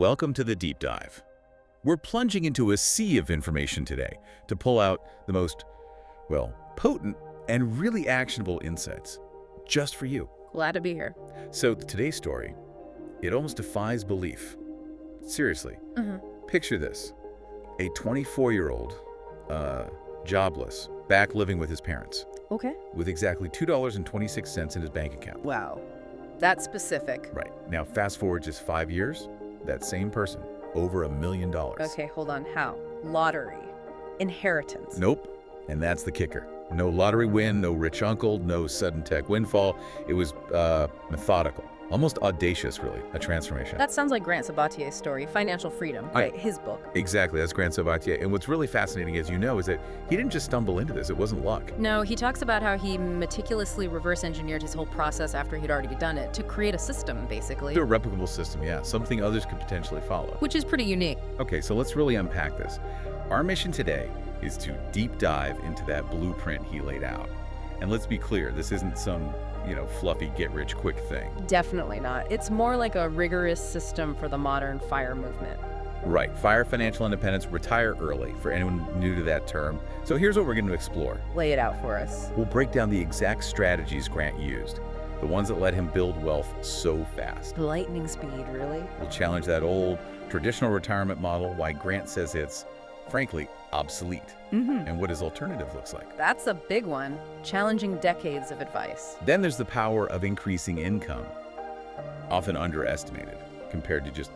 welcome to the deep dive. We're plunging into a sea of information today to pull out the most, well, potent and really actionable insights just for you. Glad to be here. So today's story, it almost defies belief. Seriously, picture this. A 24-year-old, jobless, back living with his parents, Okay. with exactly $2.26 in his bank account. Wow. That's specific. Right. Now, fast forward just 5 years, that same person, over $1 million. Okay, hold on. How? Lottery. Inheritance. Nope. And that's the kicker. No lottery win, no rich uncle, no sudden tech windfall. It was methodical, almost audacious, really, a transformation. That sounds like Grant Sabatier's story, Financial Freedom, right? His book. Exactly, that's Grant Sabatier. And what's really fascinating, as you know, is that he didn't just stumble into this. It wasn't luck. No, he talks about how he meticulously reverse engineered his whole process after he'd already done it to create a system, basically. A replicable system, yeah, something others could potentially follow. Which is pretty unique. Okay, so let's really unpack this. Our mission today is to deep dive into that blueprint he laid out. And let's be clear, this isn't some, fluffy get-rich-quick thing. Definitely not. It's more like a rigorous system for the modern FIRE movement. Right, FIRE financial independence, retire early, for anyone new to that term. So here's what we're going to explore. Lay it out for us. We'll break down the exact strategies Grant used, the ones that let him build wealth so fast. Lightning speed, really? We'll challenge that old, traditional retirement model, why Grant says it's, frankly, obsolete, and what his alternative looks like. That's a big one, challenging decades of advice. Then there's the power of increasing income, often underestimated compared to just,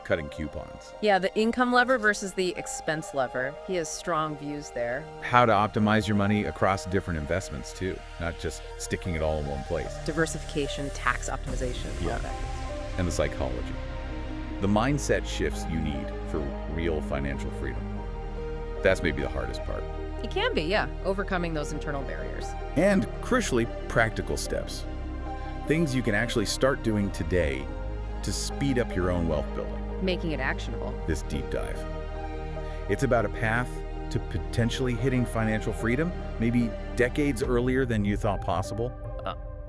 cutting coupons. Yeah, the income lever versus the expense lever. He has strong views there. How to optimize your money across different investments too, not just sticking it all in one place. Diversification, tax optimization, all that. And the psychology. The mindset shifts you need for real financial freedom. That's maybe the hardest part. It can be, yeah, overcoming those internal barriers. And crucially, practical steps. Things you can actually start doing today to speed up your own wealth building. Making it actionable. This deep dive. It's about a path to potentially hitting financial freedom, maybe decades earlier than you thought possible.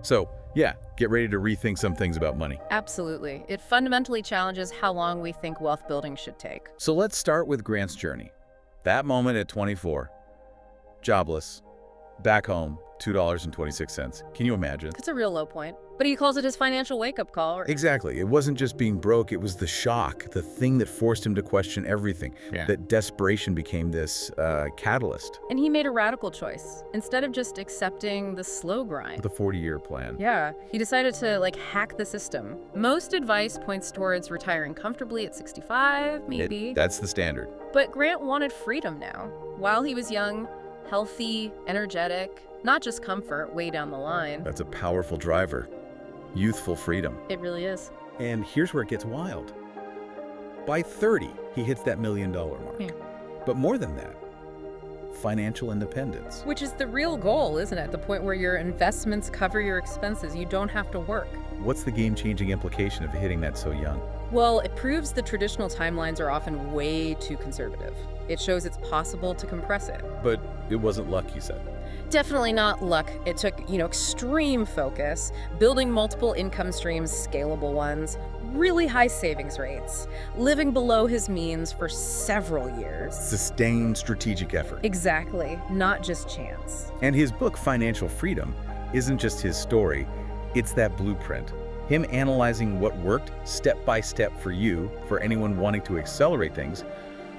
So, yeah, get ready to rethink some things about money. Absolutely. It fundamentally challenges how long we think wealth building should take. So let's start with Grant's journey. That moment at 24, jobless, back home, $2.26. Can you imagine? It's a real low point. But he calls it his financial wake-up call. Exactly. It wasn't just being broke, it was the shock, the thing that forced him to question everything. That desperation became this catalyst. And he made a radical choice. Instead of just accepting the slow grind. The 40-year plan. Yeah, he decided to, hack the system. Most advice points towards retiring comfortably at 65, maybe. That's the standard. But Grant wanted freedom now. While he was young, healthy, energetic, not just comfort way down the line. That's a powerful driver. Youthful freedom. It really is. And here's where it gets wild. By 30, he hits that $1 million mark. Yeah. But more than that, financial independence. Which is the real goal, isn't it? The point where your investments cover your expenses. You don't have to work. What's the game-changing implication of hitting that so young? Well, it proves the traditional timelines are often way too conservative. It shows it's possible to compress it. But it wasn't luck, you said. Definitely not luck. It took, extreme focus, building multiple income streams, scalable ones, really high savings rates, living below his means for several years. Sustained strategic effort. Exactly, not just chance. And his book, Financial Freedom, isn't just his story, it's that blueprint. Him analyzing what worked step by step for you, for anyone wanting to accelerate things.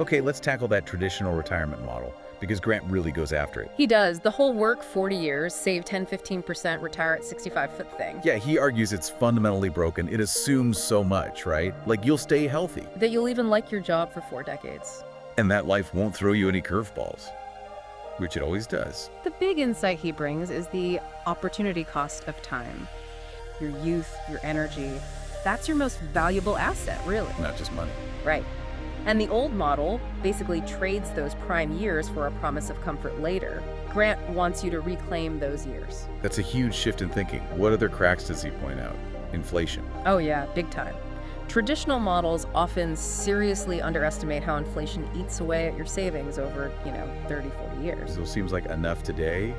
Okay, let's tackle that traditional retirement model, because Grant really goes after it. He does. The whole work 40 years, save 10-15%, retire at 65 foot thing. Yeah, he argues it's fundamentally broken. It assumes so much, right? Like you'll stay healthy. That you'll even like your job for 4 decades. And that life won't throw you any curveballs, which it always does. The big insight he brings is the opportunity cost of time. Your youth, your energy, that's your most valuable asset, really. Not just money. Right. And the old model basically trades those prime years for a promise of comfort later. Grant wants you to reclaim those years. That's a huge shift in thinking. What other cracks does he point out? Inflation. Oh yeah, big time. Traditional models often seriously underestimate how inflation eats away at your savings over, 30, 40 years. So it seems like enough today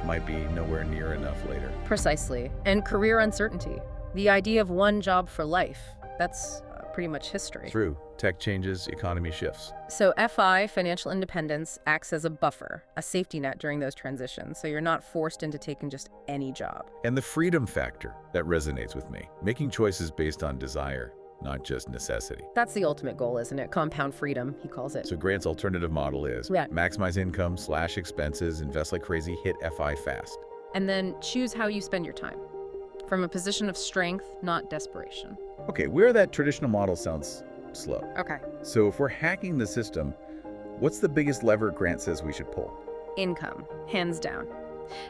might be nowhere near enough later. Precisely. And career uncertainty. The idea of one job for life, that's pretty much history. True. Tech changes, economy shifts. So FI, financial independence, acts as a buffer, a safety net during those transitions, so you're not forced into taking just any job. And the freedom factor, that resonates with me. Making choices based on desire, not just necessity. That's the ultimate goal, isn't it? Compound freedom, he calls it. So Grant's alternative model is Yeah. maximize income, slash expenses, invest like crazy, hit FI fast. And then choose how you spend your time. From a position of strength, not desperation. Okay, where that traditional model sounds slow. Okay. So if we're hacking the system, what's the biggest lever Grant says we should pull? Income, hands down.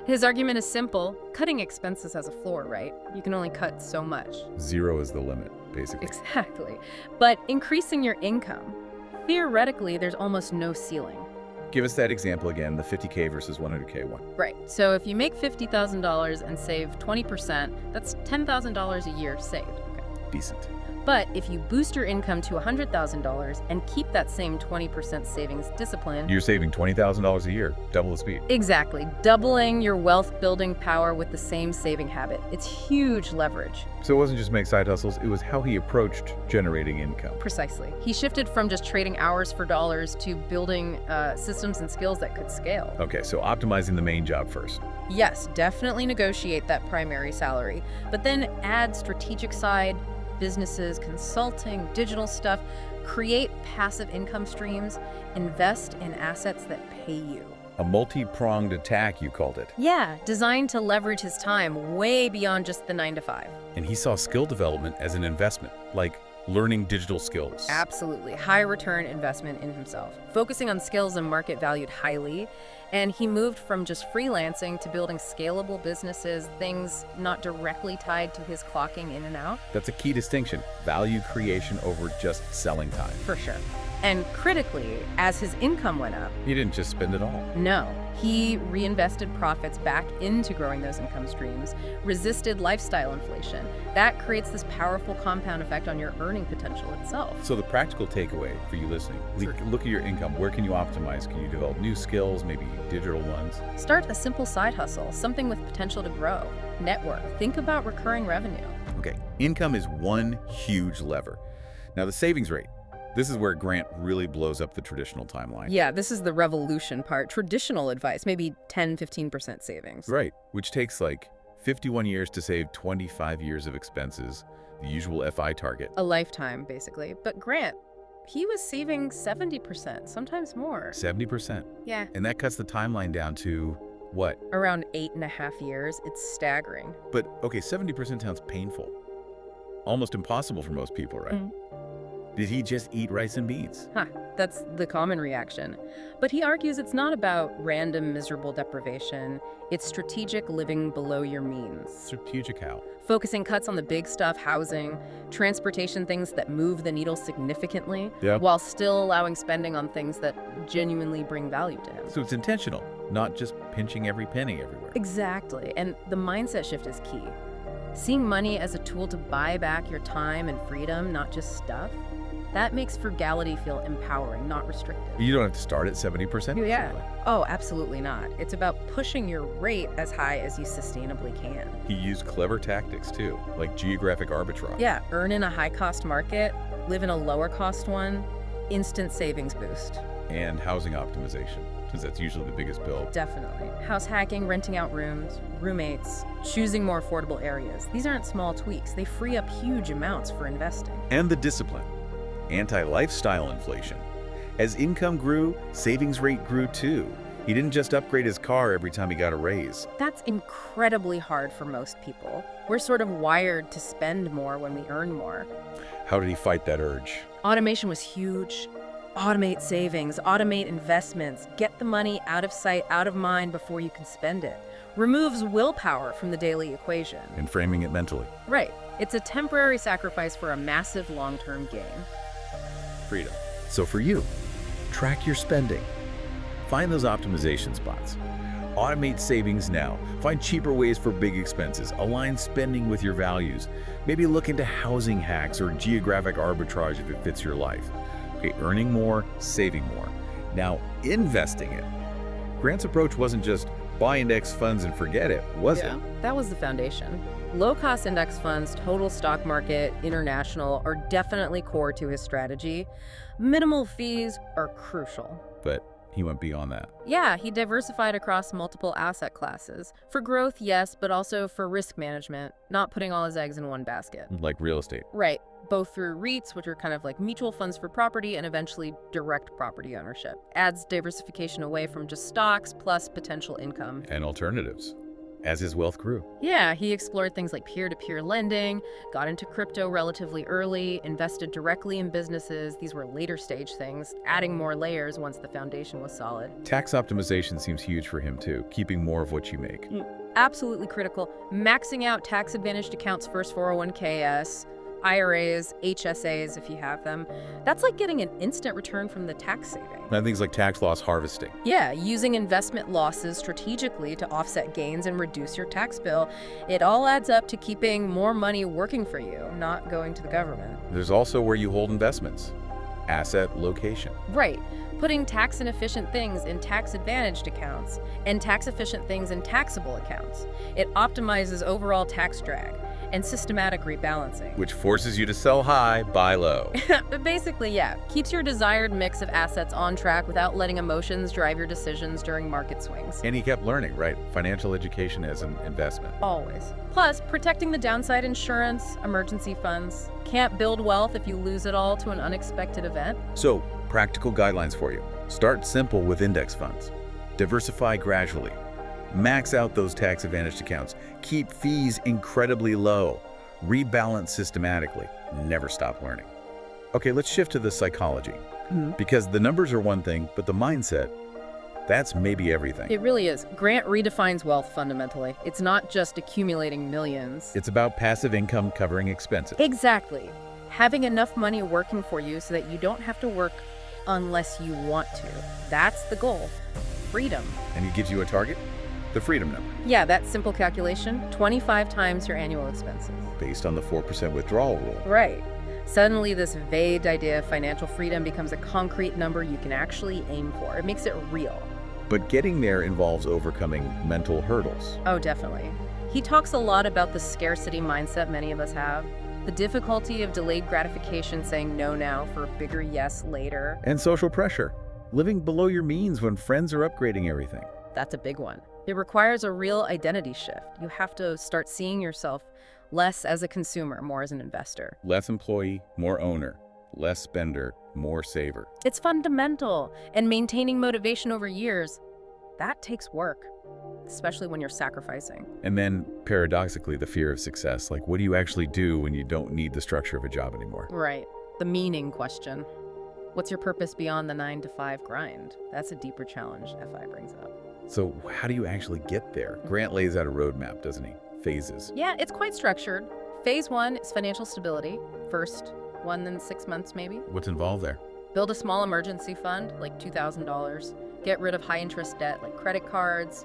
His argument is simple. Cutting expenses has a floor, right? You can only cut so much. 0 is the limit, basically. Exactly. But increasing your income, theoretically, there's almost no ceiling. Give us that example again, the 50K versus 100K one. Right. So if you make $50,000 and save 20%, that's $10,000 a year saved. Okay. Decent. But if you boost your income to $100,000 and keep that same 20% savings discipline, You're saving $20,000 a year, double the speed. exactly, doubling your wealth building power with the same saving habit. It's huge leverage. So it wasn't just make side hustles, it was how he approached generating income. Precisely. He shifted from just trading hours for dollars to building systems and skills that could scale. Okay, so optimizing the main job first. Yes, definitely negotiate that primary salary, but then add strategic side businesses, consulting, digital stuff, create passive income streams, invest in assets that pay you. A multi-pronged attack, you called it. Yeah, designed to leverage his time way beyond just the 9 to 5. And he saw skill development as an investment, like learning digital skills. Absolutely. High return investment in himself, focusing on skills and market valued highly. And he moved from just freelancing to building scalable businesses, things not directly tied to his clocking in and out. That's a key distinction, value creation over just selling time. For sure. And critically, as his income went up, He didn't just spend it all. no, he reinvested profits back into growing those income streams, resisted lifestyle inflation. That creates this powerful compound effect on your earning potential itself. So the practical takeaway for you listening, look at your income. Where can you optimize? Can you develop new skills, maybe digital ones? Start a simple side hustle, something with potential to grow. Network. Think about recurring revenue. Okay, income is one huge lever. Now the savings rate. This is where Grant really blows up the traditional timeline. Yeah, this is the revolution part. Traditional advice, maybe 10-15% savings. Right, which takes like 51 years to save 25 years of expenses, the usual FI target. A lifetime, basically. But Grant, he was saving 70%, sometimes more. 70%. Yeah. And that cuts the timeline down to what? Around 8.5 years. It's staggering. But okay, 70% sounds painful. Almost impossible for most people, right? Mm. Did he just eat rice and beans? That's the common reaction. But he argues it's not about random miserable deprivation. It's strategic living below your means. Strategic how? Focusing cuts on the big stuff, housing, transportation, things that move the needle significantly, Yeah. while still allowing spending on things that genuinely bring value to him. So it's intentional, not just pinching every penny everywhere. Exactly. And the mindset shift is key. Seeing money as a tool to buy back your time and freedom, not just stuff, that makes frugality feel empowering, not restrictive. You don't have to start at 70%. Yeah. surely. Oh, absolutely not. It's about pushing your rate as high as you sustainably can. He used clever tactics too, like geographic arbitrage. Yeah, earn in a high-cost market, live in a lower-cost one, instant savings boost. And housing optimization, since that's usually the biggest bill. Definitely. House hacking, renting out rooms, roommates, choosing more affordable areas. These aren't small tweaks. They free up huge amounts for investing. And the discipline. Anti-lifestyle inflation. As income grew, savings rate grew too. He didn't just upgrade his car every time he got a raise. That's incredibly hard for most people. We're sort of wired to spend more when we earn more. How did he fight that urge? Automation was huge. Automate savings, automate investments, get the money out of sight, out of mind before you can spend it. Removes willpower from the daily equation. And framing it mentally. Right. It's a temporary sacrifice for a massive long-term gain. Freedom. So for you, track your spending. Find those optimization spots. Automate savings now. Find cheaper ways for big expenses. Align spending with your values. Maybe look into housing hacks or geographic arbitrage if it fits your life. Okay, earning more, saving more. Now, investing it. Grant's approach wasn't just buy index funds and forget it, was it? That was the foundation. Low-cost index funds, total stock market, international are definitely core to his strategy. Minimal fees are crucial. But he went beyond that. Yeah, he diversified across multiple asset classes. For growth, yes, but also for risk management, not putting all his eggs in one basket. Like real estate. Right, both through REITs, which are kind of like mutual funds for property, and eventually direct property ownership. Adds diversification away from just stocks plus potential income. And alternatives, as his wealth grew. Yeah, he explored things like peer-to-peer lending, got into crypto relatively early, invested directly in businesses. These were later stage things, adding more layers once the foundation was solid. Tax optimization seems huge for him too, keeping more of what you make. Absolutely critical. Maxing out tax-advantaged accounts first, 401ks, IRAs, HSAs if you have them. That's like getting an instant return from the tax saving. And things like tax loss harvesting. Yeah, using investment losses strategically to offset gains and reduce your tax bill. It all adds up to keeping more money working for you, not going to the government. There's also where you hold investments. Asset location. Right. Putting tax-inefficient things in tax-advantaged accounts and tax-efficient things in taxable accounts. It optimizes overall tax drag and systematic rebalancing. Which forces you to sell high, buy low. But basically, yeah, keeps your desired mix of assets on track without letting emotions drive your decisions during market swings. And he kept learning, right? Financial education as an investment. Always. Plus, protecting the downside insurance, emergency funds. Can't build wealth if you lose it all to an unexpected event. So, practical guidelines for you. Start simple with index funds. Diversify gradually. Max out those tax-advantaged accounts. Keep fees incredibly low. Rebalance systematically. Never stop learning. Okay, let's shift to the psychology. Because the numbers are one thing, but the mindset, that's maybe everything. It really is. Grant redefines wealth fundamentally. It's not just accumulating millions. It's about passive income covering expenses. Exactly. Having enough money working for you so that you don't have to work unless you want to. That's the goal. Freedom. And he gives you a target? The freedom number. Yeah, that simple calculation, 25 times your annual expenses. Based on the 4% withdrawal rule. Right. Suddenly, this vague idea of financial freedom becomes a concrete number you can actually aim for. It makes it real. But getting there involves overcoming mental hurdles. Oh, definitely. He talks a lot about the scarcity mindset many of us have, the difficulty of delayed gratification, saying no now for a bigger yes later. And social pressure. Living below your means when friends are upgrading everything. That's a big one. It requires a real identity shift. You have to start seeing yourself less as a consumer, more as an investor. Less employee, more owner. Less spender, more saver. It's fundamental. And maintaining motivation over years, that takes work, especially when you're sacrificing. And then, paradoxically, the fear of success. Like, what do you actually do when you don't need the structure of a job anymore? Right. The meaning question. What's your purpose beyond the 9-to-5 grind? That's a deeper challenge FI brings up. So how do you actually get there? Grant lays out a roadmap, doesn't he? Phases. Yeah, it's quite structured. Phase 1 is financial stability. First 1 then 6 months maybe. What's involved there? Build a small emergency fund, like $2,000. Get rid of high-interest debt, like credit cards.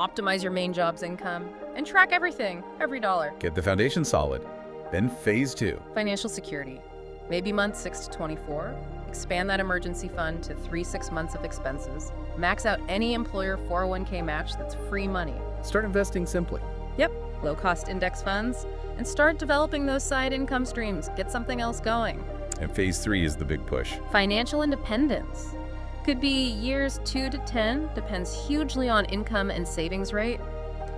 Optimize your main job's income. And track everything, every dollar. Get the foundation solid. Then phase 2. Financial security. Maybe months 6 to 24. Expand that emergency fund to 3-6 months of expenses. Max out any employer 401k match that's free money. Start investing simply. Yep, low-cost index funds. And start developing those side income streams. Get something else going. And phase 3 is the big push. Financial independence. Could be years 2 to 10, depends hugely on income and savings rate.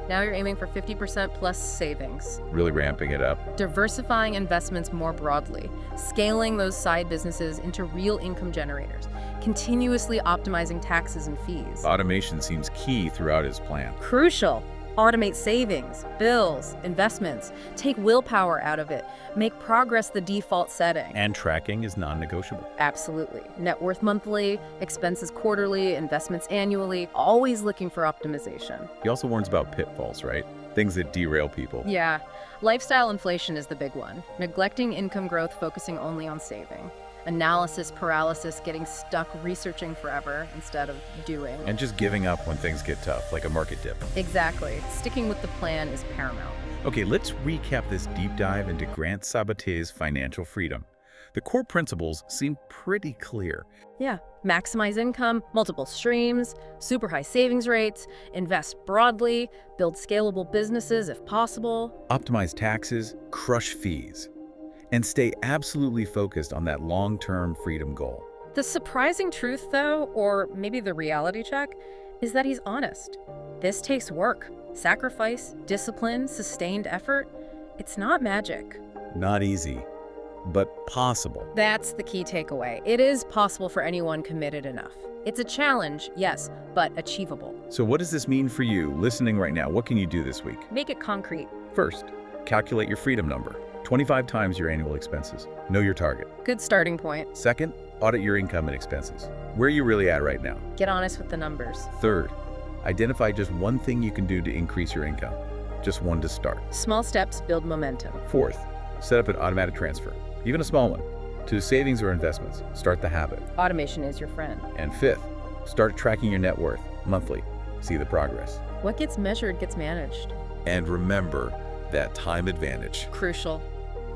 Now you're aiming for 50% plus savings. Really ramping it up. Diversifying investments more broadly. Scaling those side businesses into real income generators. Continuously optimizing taxes and fees. Automation seems key throughout his plan. Crucial. Automate savings, bills, investments. Take willpower out of it. Make progress the default setting. And tracking is non-negotiable. Absolutely. Net worth monthly, expenses quarterly, investments annually. Always looking for optimization. He also warns about pitfalls, right? Things that derail people. Yeah. Lifestyle inflation is the big one. Neglecting income growth, focusing only on saving. Analysis paralysis, getting stuck researching forever instead of doing. And just giving up when things get tough, like a market dip. Exactly. Sticking with the plan is paramount. Okay, let's recap this deep dive into Grant Sabatier's financial freedom. The core principles seem pretty clear. Yeah, maximize income, multiple streams, super high savings rates, invest broadly, build scalable businesses if possible. Optimize taxes, crush fees, and stay absolutely focused on that long-term freedom goal. The surprising truth, though, or maybe the reality check, is that he's honest. This takes work, sacrifice, discipline, sustained effort. It's not magic. Not easy, but possible. That's the key takeaway. It is possible for anyone committed enough. It's a challenge, yes, but achievable. So what does this mean for you listening right now? What can you do this week? Make it concrete. First, calculate your freedom number. 25 times your annual expenses. Know your target. Good starting point. Second, audit your income and expenses. Where are you really at right now? Get honest with the numbers. Third, identify just one thing you can do to increase your income. Just one to start. Small steps build momentum. Fourth, set up an automatic transfer, even a small one, to savings or investments. Start the habit. Automation is your friend. And fifth, start tracking your net worth monthly. See the progress. What gets measured gets managed. And remember that time advantage. Crucial.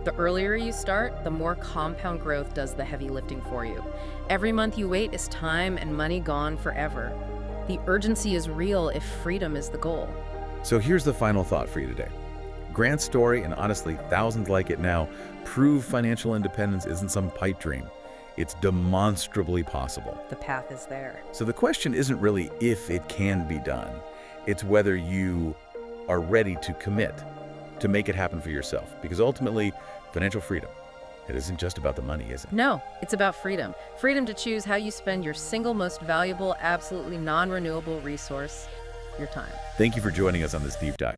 The earlier you start, the more compound growth does the heavy lifting for you. Every month you wait is time and money gone forever. The urgency is real if freedom is the goal. So here's the final thought for you today. Grant's story, and honestly thousands like it now, prove financial independence isn't some pipe dream. It's demonstrably possible. The path is there. So the question isn't really if it can be done. It's whether you are ready to commit to make it happen for yourself. Because ultimately, financial freedom, it isn't just about the money, is it? No, it's about freedom. Freedom to choose how you spend your single most valuable, absolutely non-renewable resource, your time. Thank you for joining us on this deep dive.